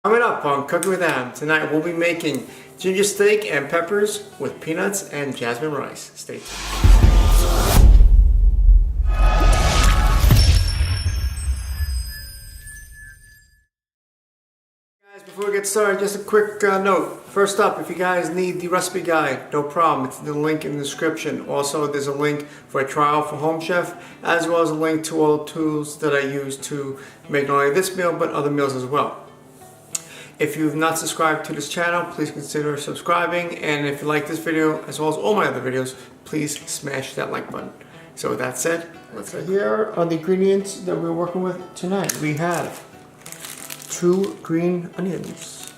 Coming up on Cooking with Adam, tonight we'll be making ginger steak and peppers with peanuts and jasmine rice. Stay tuned. Guys, before we get started, just a quick note. First up, if you guys need the recipe guide, no problem. It's the link in the description. Also, there's a link for a trial for Home Chef, as well as a link to all the tools that I use to make not only this meal, but other meals as well. If you've not subscribed to this channel, please consider subscribing, and if you like this video as well as all my other videos, please smash that like button. So with that said, let's go. Here are the ingredients that we're working with tonight. We have 2 green onions.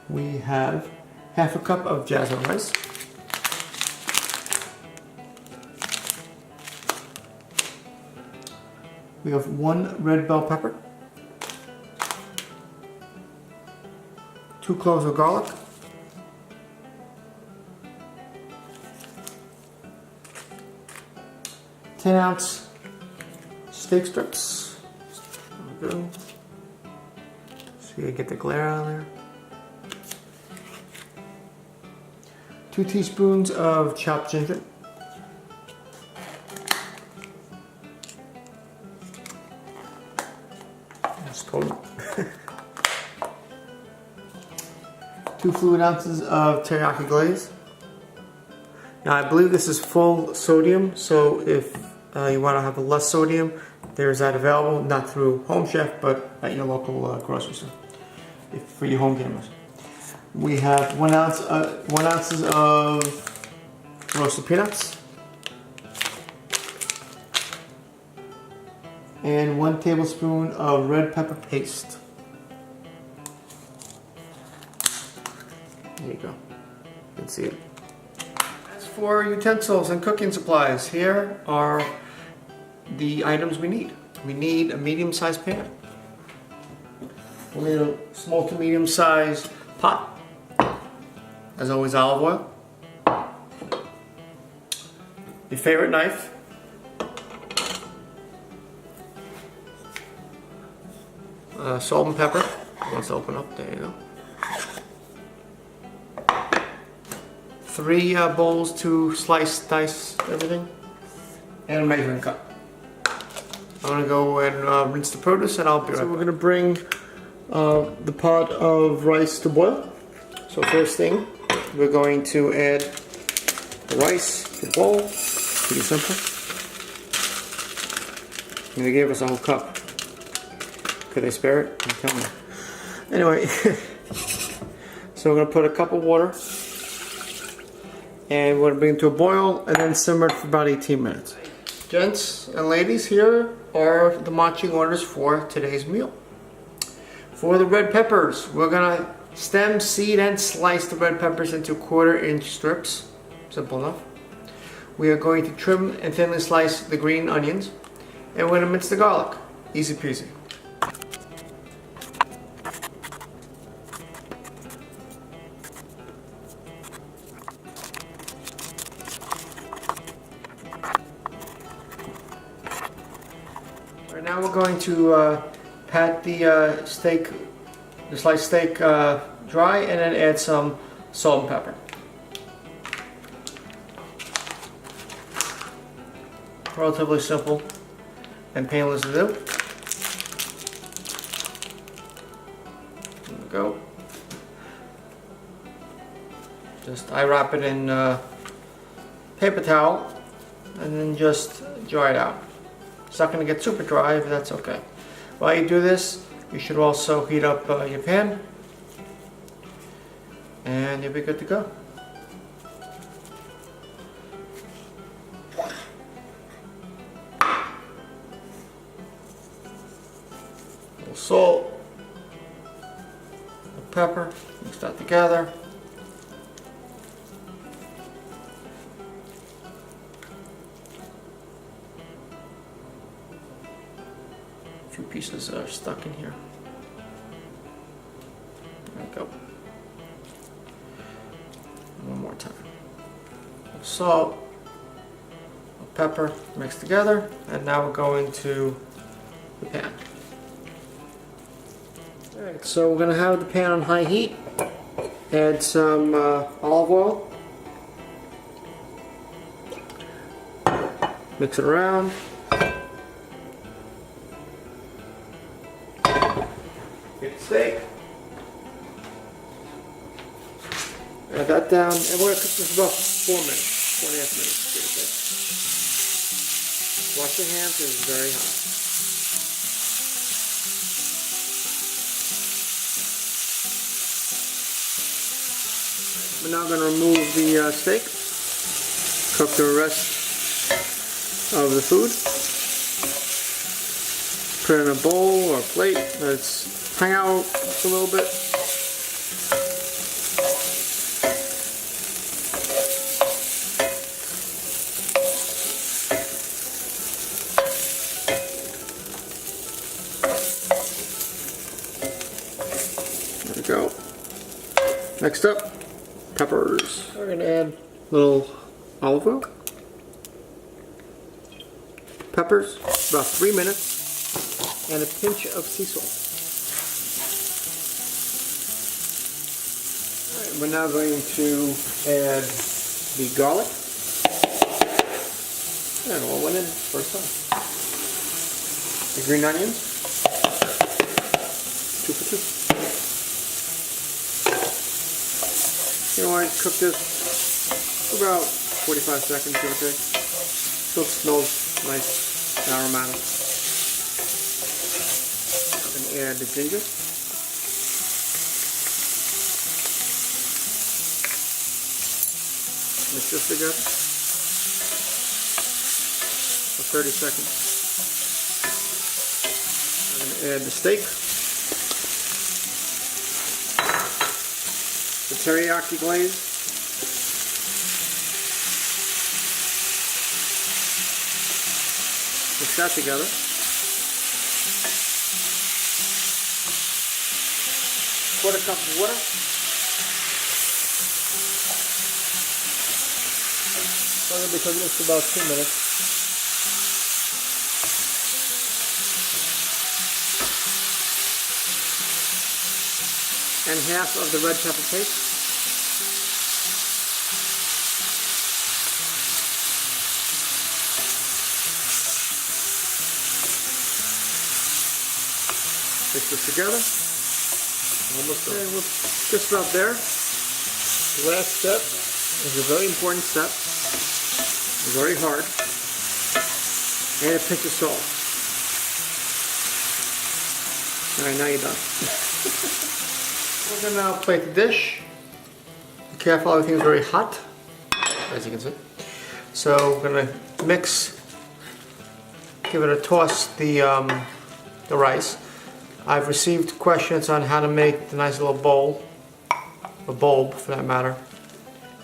We have half a cup of jasmine rice. We have 1 red bell pepper. 2 cloves of garlic, 10-ounce steak strips. There we go. So you get the glare out of there. 2 teaspoons of chopped ginger. That's cold. 2 fluid ounces of teriyaki glaze. Now I believe this is full sodium, so if you want to have a less sodium, there's that available, not through Home Chef, but at your local grocery store, for your home gamers. We have 1 ounce of roasted peanuts, and 1 tablespoon of red pepper paste. There you go. You can see it. As for utensils and cooking supplies, here are the items we need. We need a medium-sized pan. We need a small to medium-sized pot. As always, olive oil. Your favorite knife. Salt and pepper. Let's open up. There you go. 3 bowls to dice everything, and a measuring cup. I'm going to go and rinse the produce, and I'll be right back. So we're going to bring the pot of rice to boil. So first thing, we're going to add the rice to the bowl. Pretty simple. And they gave us a whole cup. Could they spare it? Tell me. Anyway, so we're going to put a cup of water. And we're going to bring it to a boil and then simmer it for about 18 minutes. Gents and ladies, here are the marching orders for today's meal. For the red peppers, we're going to stem, seed, and slice the red peppers into 1/4-inch strips. Simple enough. We are going to trim and thinly slice the green onions. And we're going to mince the garlic. Easy peasy. Right now we're going to pat the sliced steak dry, and then add some salt and pepper. Relatively simple and painless to do. There we go. I wrap it in paper towel and then just dry it out. It's not going to get super dry, but that's okay. While you do this, you should also heat up your pan, and you'll be good to go. A little salt, a little pepper, mix that together. Few pieces are stuck in here. There we go. One more time. Salt, pepper mixed together, and now we're going to the pan. Alright, so we're going to have the pan on high heat. Add some olive oil. Mix it around. Get the steak. Add that down, and we're going to cook this for about 4 minutes, 4.5 minutes. Wash your hands, it's very hot. We're now going to remove the steak, cook the rest of the food, put it in a bowl or a plate, let's hang out a little bit. There we go. Next up, peppers. We're going to add a little olive oil. Peppers, about 3 minutes, and a pinch of sea salt. Alright, we're now going to add the garlic. And all went in first time. The green onions. 2 for 2. You know what, cook this for about 45 seconds, give or take. Still smells nice, aromatic. I'm going to add the ginger. Mix this together for 30 seconds. I'm going to add the steak, the teriyaki glaze. Mix that together. Quarter cup of water. So I'm going to be cooking this for about 2 minutes. And half of the red pepper paste. Mix this together. Almost done. We're just about there. The last step is a very important step. It's very hard. And a pinch of salt. Alright, now you're done. We're going to now plate the dish. Be careful, everything's very hot, as you can see. So we're going to mix, give it a toss, the rice. I've received questions on how to make the nice little bowl, a bulb for that matter,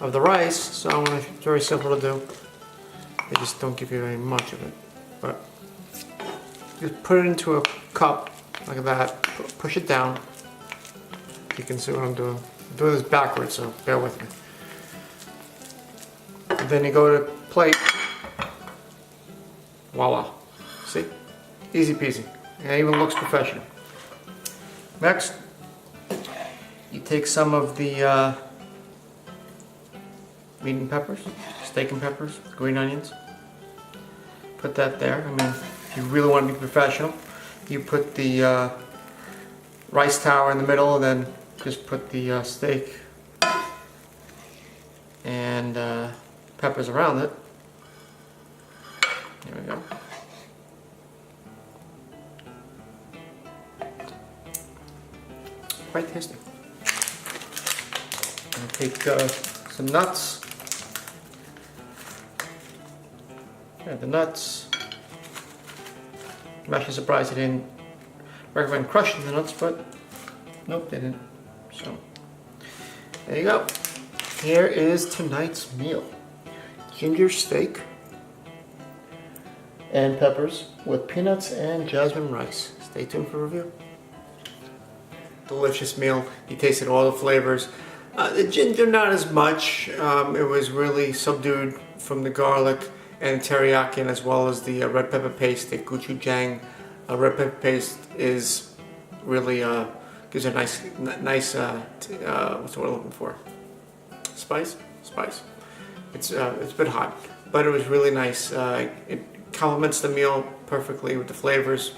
of the rice, so it's very simple to do. They just don't give you very much of it. But just put it into a cup like that, push it down. You can see what I'm doing. I'm doing this backwards, so bear with me. And then you go to plate. Voila. See? Easy peasy. And it even looks professional. Next, you take some of the meat and peppers, steak and peppers, green onions. Put that there. I mean, if you really want to be professional, you put the rice tower in the middle, and then just put the steak and peppers around it. There we go. Quite tasty. I'll take some nuts. Yeah, the nuts. I'm actually surprised they didn't recommend crushing the nuts, but nope, they didn't. So there you go. Here is tonight's meal: ginger steak and peppers with peanuts and jasmine rice. Stay tuned for review. Delicious meal. You tasted all the flavors. The ginger not as much. It was really subdued from the garlic and teriyaki, and as well as the red pepper paste. The gochujang red pepper paste is really gives it a nice what's the word I'm looking for? Spice. It's a bit hot, but it was really nice. It complements the meal perfectly with the flavors.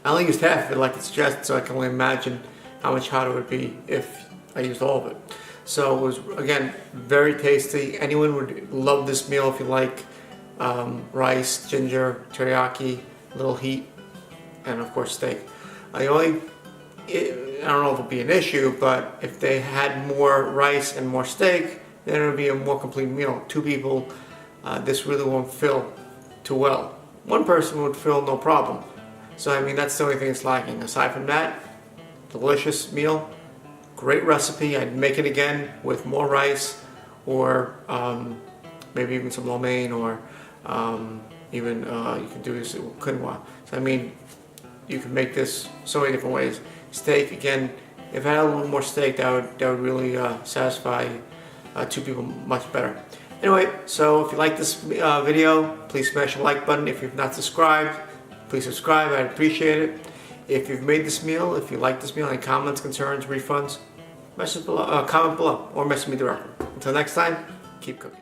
I only used half of it like it suggested, so I can only imagine how much hotter it would be if I used all of it. So it was, again, very tasty. Anyone would love this meal if you like rice, ginger, teriyaki, a little heat, and of course steak. I don't know if it'll be an issue, but if they had more rice and more steak, then it would be a more complete meal. 2 people, this really won't fill too well. 1 person would fill no problem. So I mean, that's the only thing that's lacking. Aside from that, delicious meal, great recipe. I'd make it again with more rice, or maybe even some lo mein, or even you can do this with quinoa. So I mean, you can make this so many different ways. Steak, again, if I had a little more steak, that would really satisfy 2 people much better. Anyway, so if you like this video, please smash the like button. If you've not subscribed, please subscribe. I'd appreciate it. If you've made this meal, if you like this meal, any comments, concerns, refunds, comment below, or message me directly. Until next time, keep cooking.